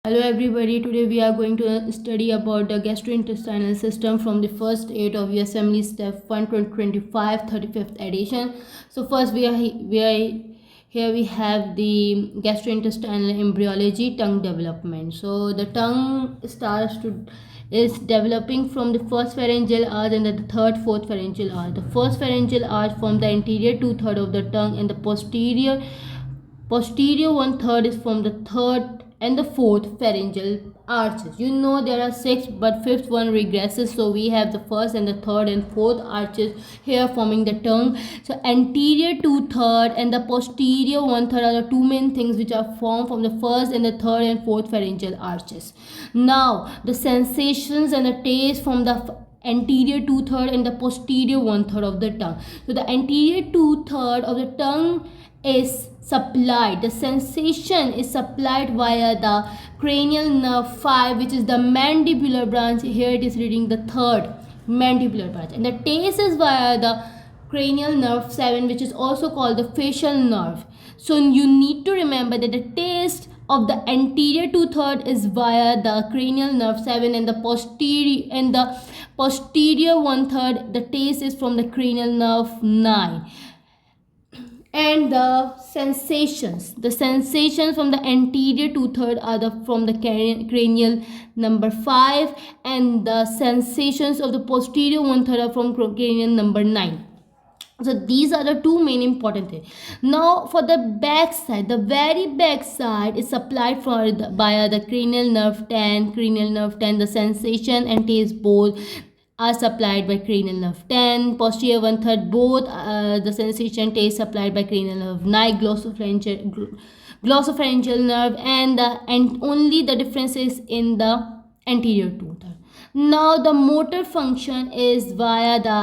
Hello everybody, today we are going to study about the gastrointestinal system from the first 8 of your assembly step 1 25 35th edition. So first here we have the gastrointestinal embryology, tongue development. So the tongue is developing from the first pharyngeal arch and the third fourth pharyngeal arch. The first pharyngeal arch from the anterior 2/3 of the tongue, and the posterior 1/3 is from the third and the fourth pharyngeal arches. You know there are six, but fifth one regresses, so we have the first and the third and fourth arches here forming the tongue. So anterior 2/3 and the posterior 1/3 are the two main things which are formed from the first and the third and fourth pharyngeal arches. Now the sensations and the taste from the anterior 2/3 and the posterior 1/3 of the tongue. So the anterior 2/3 of the tongue is supplied, the sensation is supplied via the cranial nerve 5, which is the mandibular branch. Here it is reading the third mandibular branch, and the taste is via the cranial nerve 7, which is also called the facial nerve. So you need to remember that the taste of the anterior 2/3 is via the cranial nerve 7, and the posterior 1/3 the taste is from the cranial nerve 9. And the sensations from the anterior 2/3 are from the cranial number 5, and the sensations of the posterior 1/3 are from cranial number 9. So these are the two main important things. Now for the back side, the very back side is supplied via the cranial nerve 10. The sensation and taste both are supplied by cranial nerve 10. Posterior 1/3 both the sensation taste supplied by cranial nerve 9, glossopharyngeal nerve, and only the difference is in the anterior 2/3. Now the motor function is via the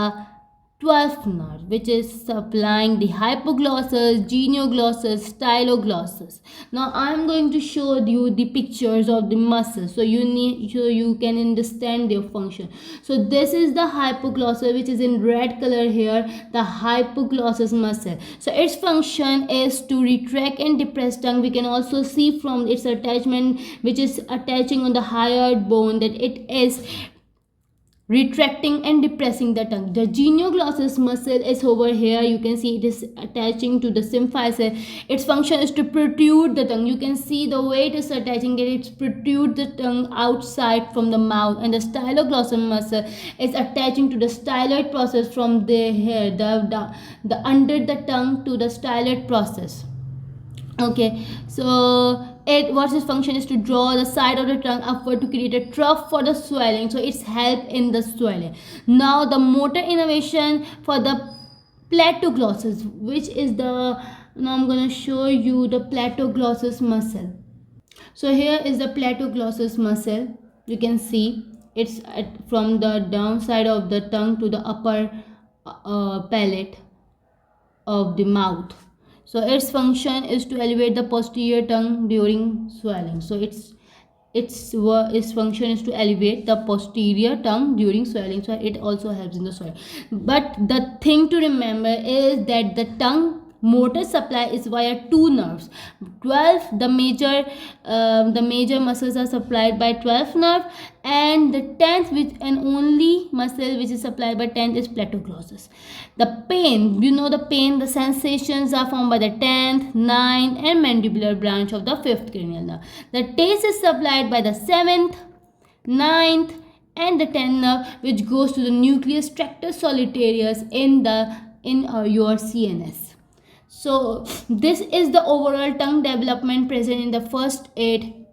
12th nerve, which is supplying the hypoglossus, genioglossus, styloglossus. Now I am going to show you the pictures of the muscles, so you can understand their function. So this is the hypoglossus, which is in red color here, the hypoglossus muscle. So its function is to retract and depress tongue. We can also see from its attachment, which is attaching on the hyoid bone, that it is retracting and depressing the tongue. The genioglossus muscle is over here. You can see it is attaching to the symphysis. Its function is to protrude the tongue. You can see the way it is attaching it. It protrudes the tongue outside from the mouth. And the styloglossus muscle is attaching to the styloid process from the hair, the under the tongue to the styloid process. Okay, so what its function is to draw the side of the tongue upward to create a trough for the swelling. So it's help in the swelling. Now the motor innervation for the platoglossus, which is now I'm going to show you the platoglossus muscle. So here is the platoglossus muscle. You can see it's from the downside of the tongue to the upper palate of the mouth. So its function is to elevate the posterior tongue during swelling. So its function is to elevate the posterior tongue during swelling. So it also helps in the swelling. But the thing to remember is that the tongue motor supply is via two nerves. 12, the major muscles are supplied by 12th nerve, and the 10th, which and only muscle which is supplied by 10th, is platoglossus. The pain, the sensations are formed by the 10th, 9th and mandibular branch of the 5th cranial nerve. The taste is supplied by the 7th, 9th and the 10th nerve, which goes to the nucleus tractus solitarius in your CNS. So this is the overall tongue development present in the first 8